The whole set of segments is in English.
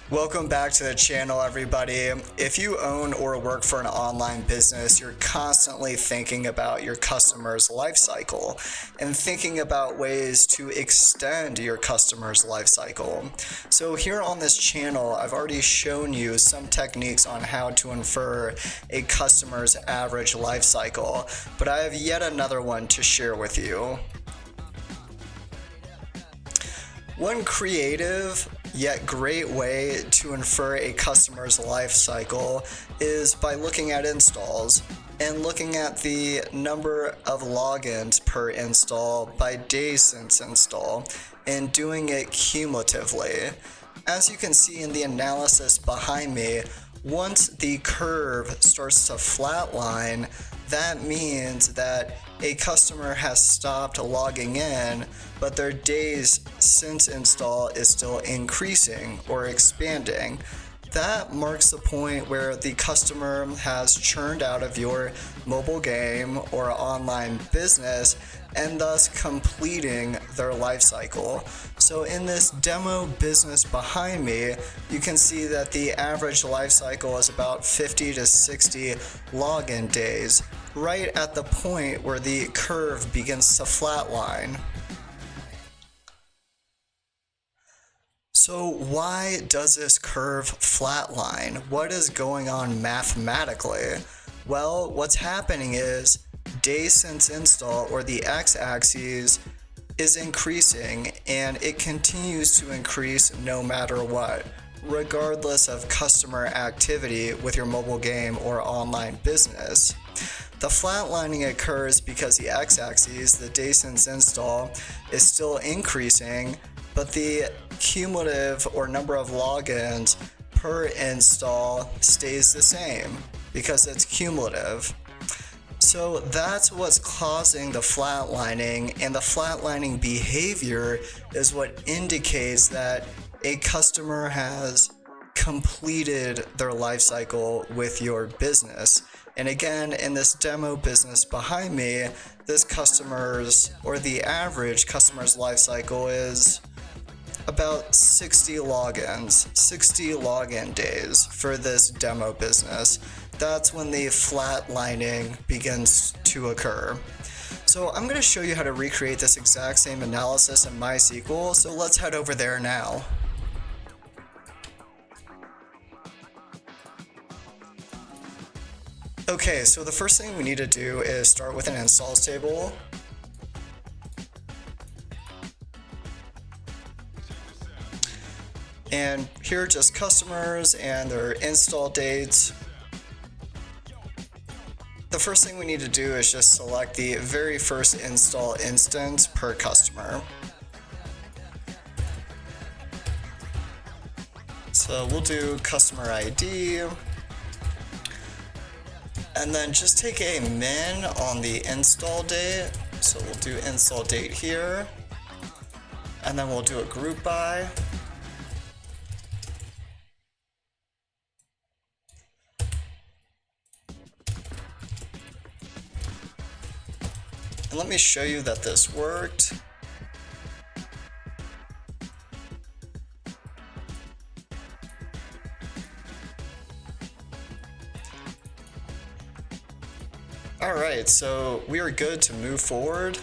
Welcome back to the channel, everybody. If you own or work for an online business, you're constantly thinking about your customer's life cycle and thinking about ways to extend your customer's life cycle. So here on this channel, I've already shown you some techniques on how to infer a customer's average life cycle, but I have yet another one to share with you. One creative yet great way to infer a customer's life cycle is by looking at installs and looking at the number of logins per install by days since install and doing it cumulatively. As you can see in the analysis behind me, once the curve starts to flatline, that means that a customer has stopped logging in, but their days since install is still increasing or expanding. That marks the point where the customer has churned out of your mobile game or online business and thus completing their life cycle. So in this demo business behind me, you can see that the average life cycle is about 50 to 60 login days, right at the point where the curve begins to flatline. So why does this curve flatline? What is going on mathematically? Well, what's happening is days since install, or the x-axis, is increasing, and it continues to increase no matter what, regardless of customer activity with your mobile game or online business. The flatlining occurs because the x-axis, the days since install, is still increasing, but the cumulative or number of logins per install stays the same because it's cumulative. So that's what's causing the flatlining, and the flatlining behavior is what indicates that a customer has completed their life cycle with your business. And again, in this demo business behind me, this customer's, or the average customer's life cycle is about 60 logins, 60 login days for this demo business. That's when the flatlining begins to occur. So I'm going to show you how to recreate this exact same analysis in MySQL, so let's head over there now. Okay, so the first thing we need to do is start with an installs table. And here are just customers and their install dates. The first thing we need to do is just select the very first install instance per customer. So we'll do customer ID, and then just take a min on the install date. So we'll do install date here, and then we'll do a group by. And let me show you that this worked. Alright, so we are good to move forward.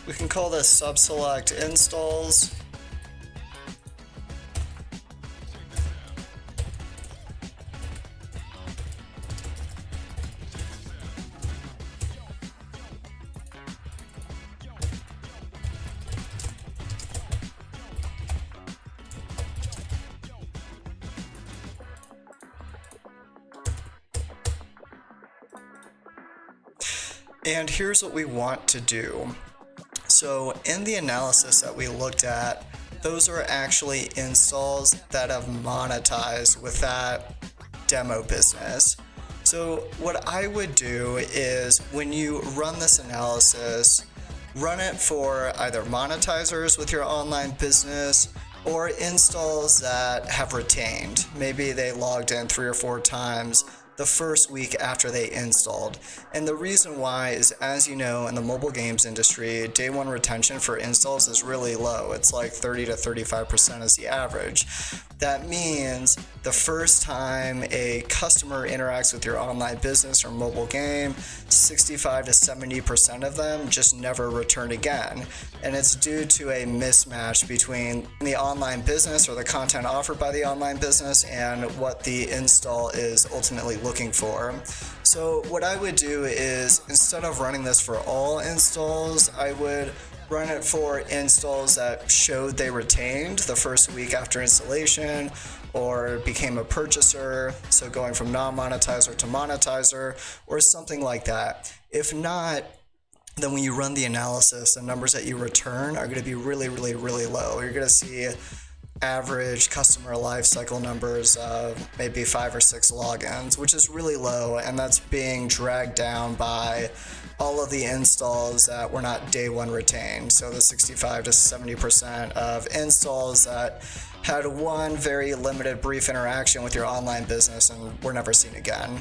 We can call this subselect installs. And here's what we want to do. So in the analysis that we looked at, those are actually installs that have monetized with that demo business. So what I would do is, when you run this analysis, run it for either monetizers with your online business or installs that have retained. Maybe they logged in 3 or 4 times the first week after they installed. And the reason why is, as you know, in the mobile games industry, day one retention for installs is really low. It's like 30 to 35% is the average. That means the first time a customer interacts with your online business or mobile game, 65 to 70% of them just never return again. And it's due to a mismatch between the online business or the content offered by the online business and what the install is ultimately looking for. So what I would do is, instead of running this for all installs, I would run it for installs that showed they retained the first week after installation or became a purchaser, so going from non-monetizer to monetizer or something like that. If not, then when you run the analysis, the numbers that you return are going to be really, really, really low. You're going to see average customer lifecycle numbers of maybe 5 or 6 logins, which is really low, and that's being dragged down by all of the installs that were not day one retained. So the 65 to 70% of installs that had one very limited brief interaction with your online business and were never seen again.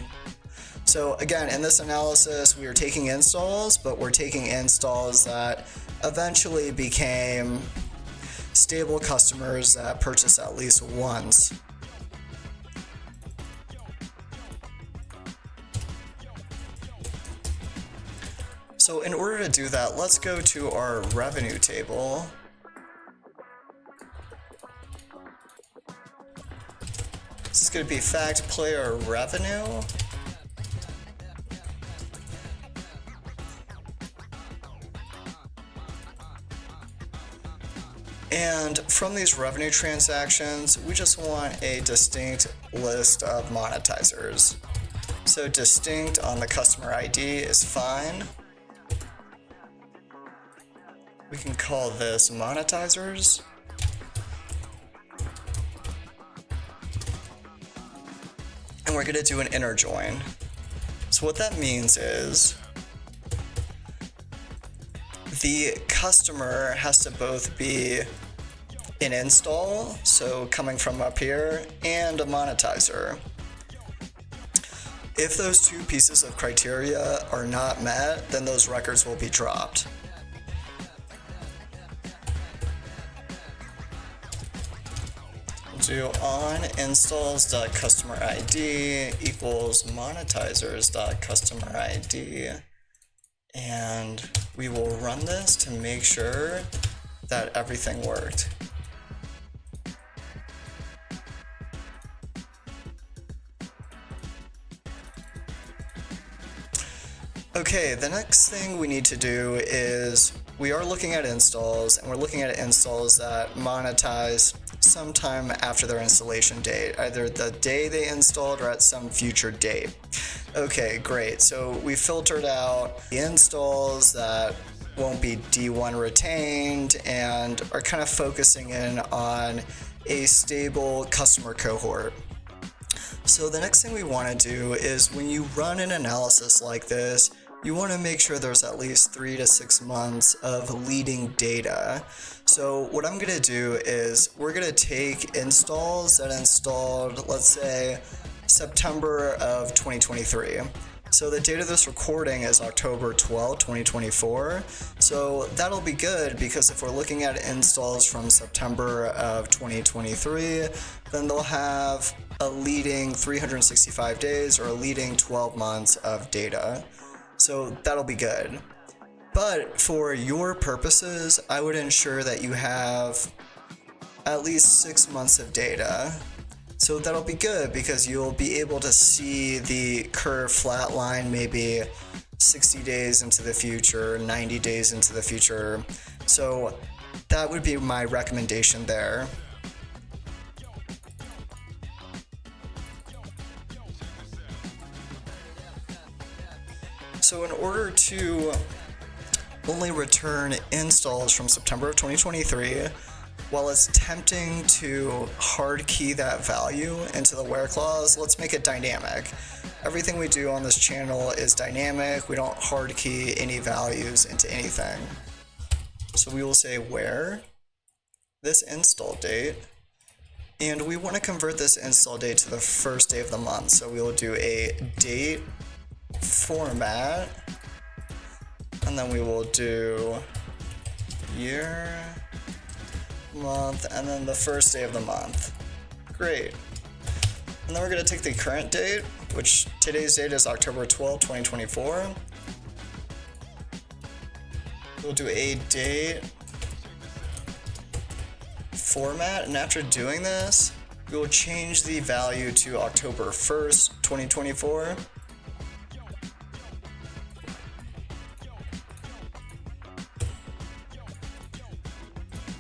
So again, in this analysis, we are taking installs, but we're taking installs that eventually became stable customers that purchase at least once. So in order to do that, let's go to our revenue table. This is going to be fact player revenue. And from these revenue transactions, we just want a distinct list of monetizers. So distinct on the customer ID is fine. We can call this monetizers. And we're going to do an inner join. So what that means is the customer has to both be an install, so coming from up here, and a monetizer. If those two pieces of criteria are not met, then those records will be dropped. We'll do on installs.customerID equals monetizers.customerID. And we will run this to make sure that everything worked. Okay, the next thing we need to do is we are looking at installs, and we're looking at installs that monetize sometime after their installation date, either the day they installed or at some future date. Okay, great. So we filtered out the installs that won't be D1 retained and are kind of focusing in on a stable customer cohort. So the next thing we want to do is, when you run an analysis like this, you want to make sure there's at least 3 to 6 months of leading data. So what I'm going to do is we're going to take installs that installed, let's say, September of 2023. So the date of this recording is October 12, 2024. So that'll be good, because if we're looking at installs from September of 2023, then they'll have a leading 365 days or a leading 12 months of data. So that'll be good. But for your purposes, I would ensure that you have at least 6 months of data. So that'll be good, because you'll be able to see the curve flatline maybe 60 days into the future, 90 days into the future. So that would be my recommendation there. So in order to only return installs from September of 2023, while it's tempting to hard key that value into the where clause, let's make it dynamic. Everything we do on this channel is dynamic. We don't hard key any values into anything. So we will say where this install date, and we want to convert this install date to the first day of the month. So we will do a date format, and then we will do year, month, and then the first day of the month. Great. And then we're going to take the current date, which today's date is October 12, 2024. We'll do a date format, and after doing this, we will change the value to October 1st, 2024.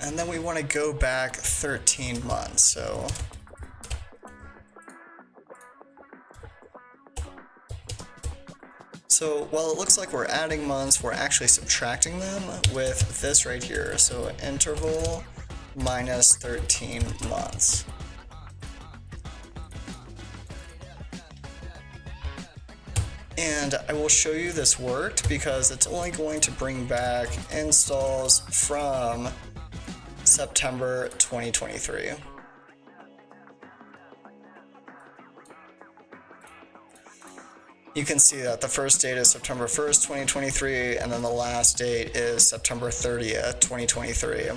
And then we want to go back 13 months, So while it looks like we're adding months, we're actually subtracting them with this right here. So interval minus 13 months. And I will show you this worked because it's only going to bring back installs from September 2023. You can see that the first date is September 1st, 2023, and then the last date is September 30th, 2023.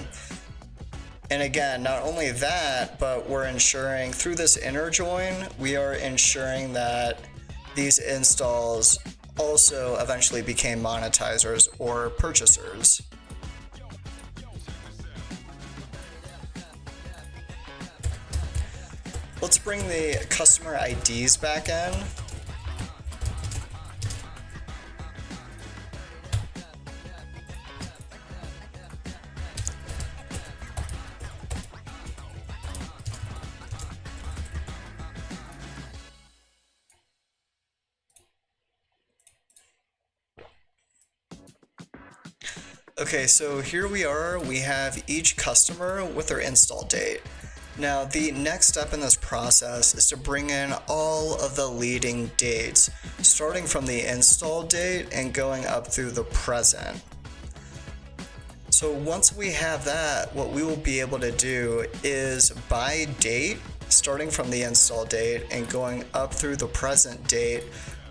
And again, not only that, but we're ensuring through this inner join, we are ensuring that these installs also eventually became monetizers or purchasers. Let's bring the customer IDs back in. Okay, so here we are, we have each customer with their install date. Now, the next step in this process is to bring in all of the leading dates, starting from the install date and going up through the present. So once we have that, what we will be able to do is by date, starting from the install date and going up through the present date,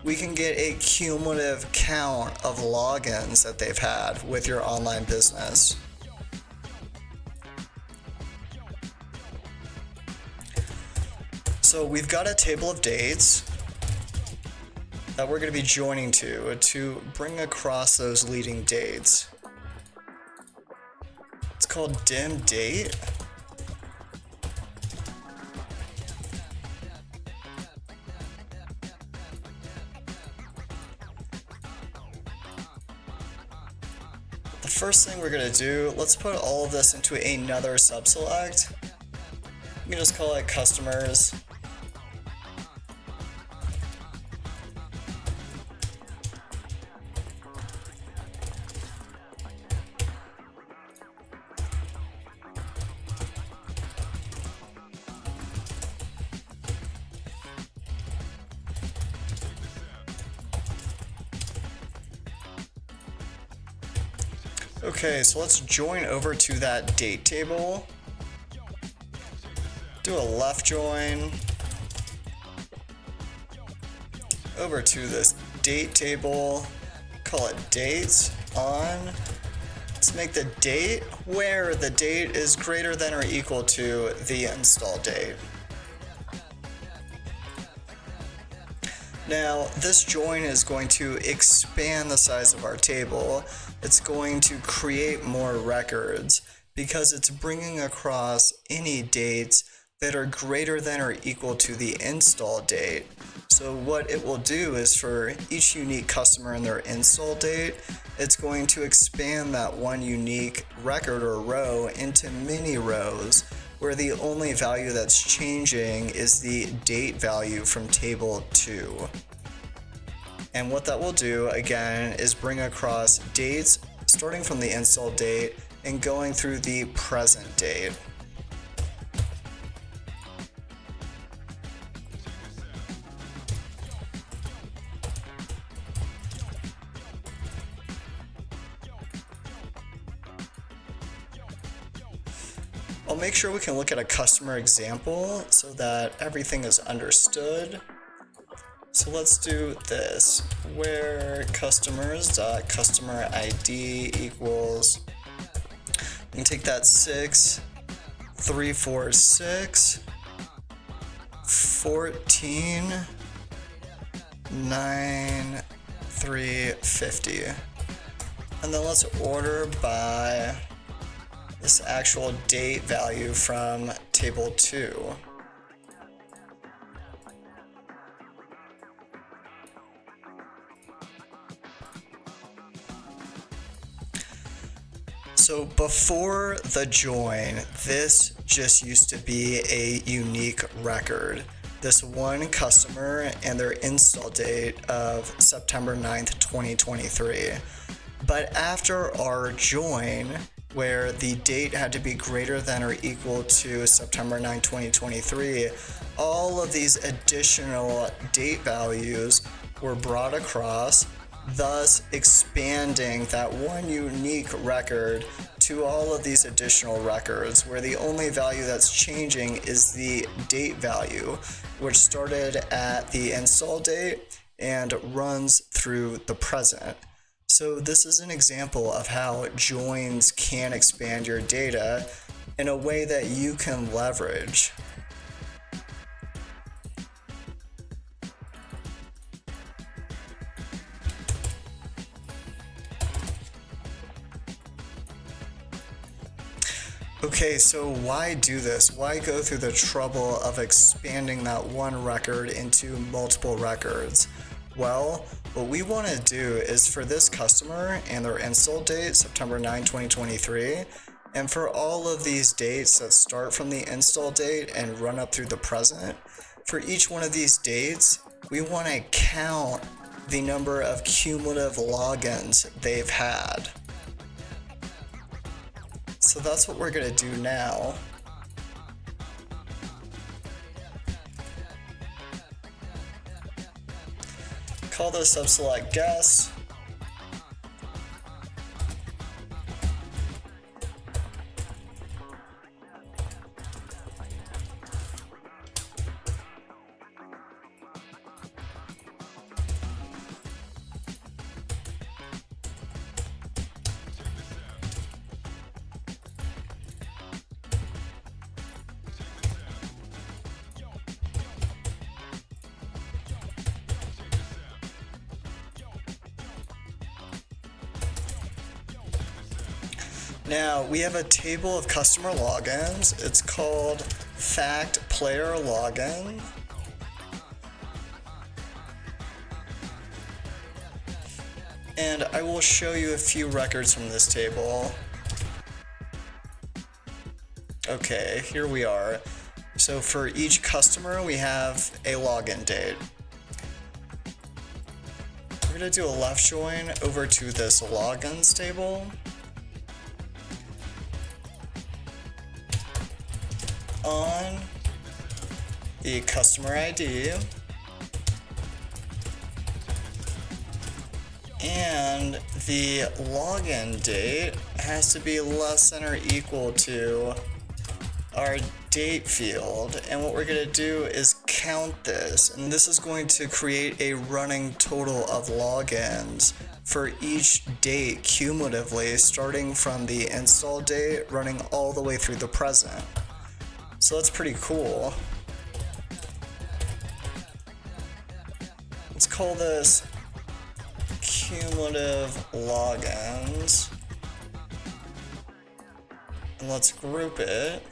we can get a cumulative count of logins that they've had with your online business. So we've got a table of dates that we're going to be joining to bring across those leading dates. It's called dim date. The first thing we're going to do, let's put all of this into another subselect. You can just call it customers. Okay, so let's join over to that date table. Do a left join over to this date table, call it dates on. Let's make the date where the date is greater than or equal to the install date. Now, this join is going to expand the size of our table. It's going to create more records because it's bringing across any dates that are greater than or equal to the install date. So what it will do is for each unique customer and their install date, it's going to expand that one unique record or row into many rows where the only value that's changing is the date value from table 2. And what that will do, again, is bring across dates starting from the install date and going through the present date. I'll make sure we can look at a customer example so that everything is understood. So let's do this, where customers.customer ID equals, we can take that 6346 14,9,350. And then let's order by this actual date value from table 2. So before the join, this just used to be a unique record. This one customer and their install date of September 9th, 2023. But after our join, where the date had to be greater than or equal to September 9, 2023, all of these additional date values were brought across, thus expanding that one unique record to all of these additional records, where the only value that's changing is the date value, which started at the install date and runs through the present. So this is an example of how joins can expand your data in a way that you can leverage. Okay, so why do this? Why go through the trouble of expanding that one record into multiple records? Well, what we want to do is for this customer and their install date, September 9, 2023, and for all of these dates that start from the install date and run up through the present, for each one of these dates, we want to count the number of cumulative logins they've had. So that's what we're going to do now. Call this subselect guess. Now we have a table of customer logins. It's called fact player login. And I will show you a few records from this table. Okay, here we are. So for each customer, we have a login date. We're going to do a left join over to this logins table. On the customer ID and the login date has to be less than or equal to our date field, and what we're going to do is count this, and this is going to create a running total of logins for each date cumulatively, starting from the install date running all the way through the present. So that's pretty cool. Let's call this cumulative logins. And let's group it.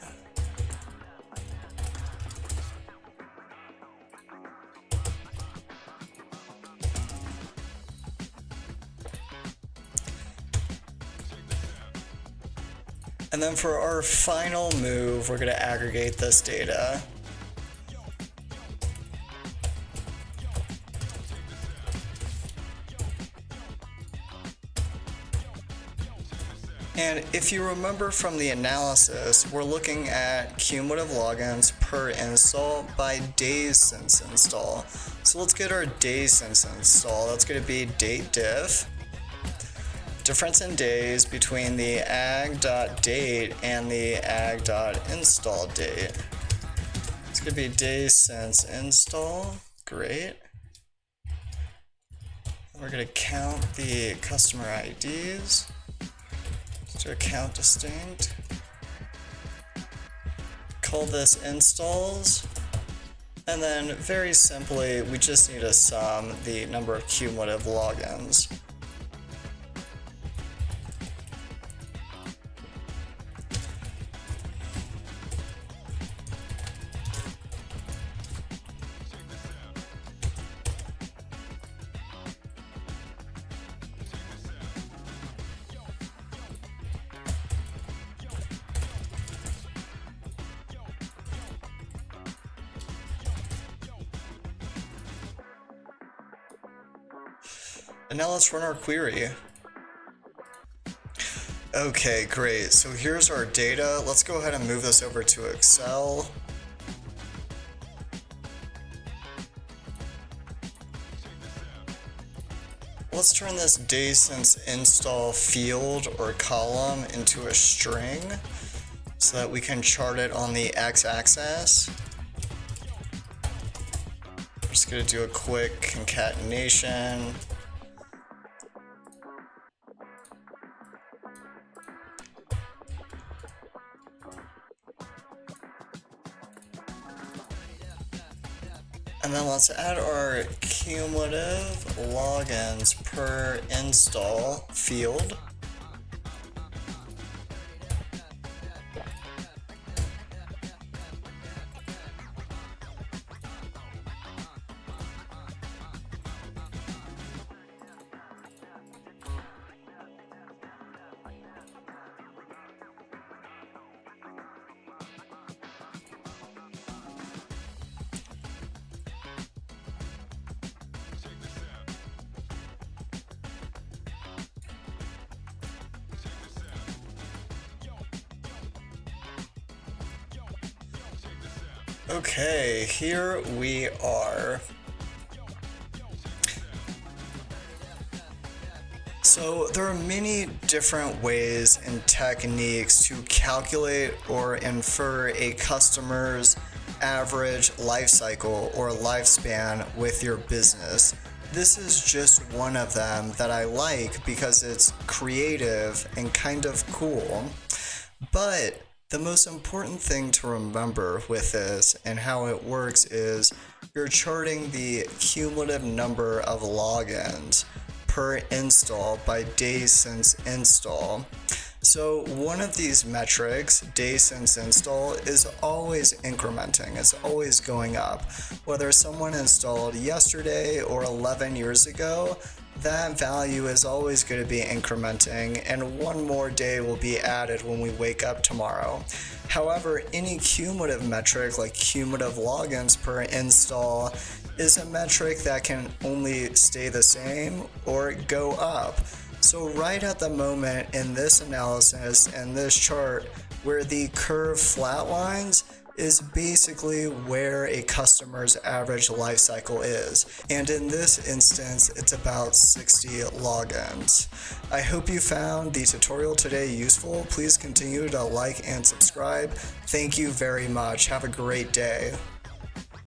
And then for our final move, we're going to aggregate this data. And if you remember from the analysis, we're looking at cumulative logins per install by days since install. So let's get our days since install. That's going to be date diff. Difference in days between the ag.date and the ag.install date. It's going to be days since install. Great. We're going to count the customer IDs. Let's do a count distinct. Call this installs. And then very simply, we just need to sum the number of cumulative logins. And now let's run our query. Okay, great. So here's our data. Let's go ahead and move this over to Excel. Let's turn this day since install field or column into a string so that we can chart it on the x-axis. I'm just going to do a quick concatenation. And then let's add our cumulative logins per install field. Okay, here we are. So there are many different ways and techniques to calculate or infer a customer's average life cycle or lifespan with your business. This is just one of them that I like because it's creative and kind of cool. But the most important thing to remember with this and how it works is you're charting the cumulative number of logins per install by days since install. So one of these metrics, days since install, is always incrementing. It's always going up. Whether someone installed yesterday or 11 years ago, that value is always going to be incrementing, and one more day will be added when we wake up tomorrow. However, any cumulative metric like cumulative logins per install is a metric that can only stay the same or go up. So right at the moment in this analysis and this chart where the curve flatlines is basically where a customer's average life cycle is. And in this instance, it's about 60 logins. I hope you found the tutorial today useful. Please continue to like and subscribe. Thank you very much. Have a great day.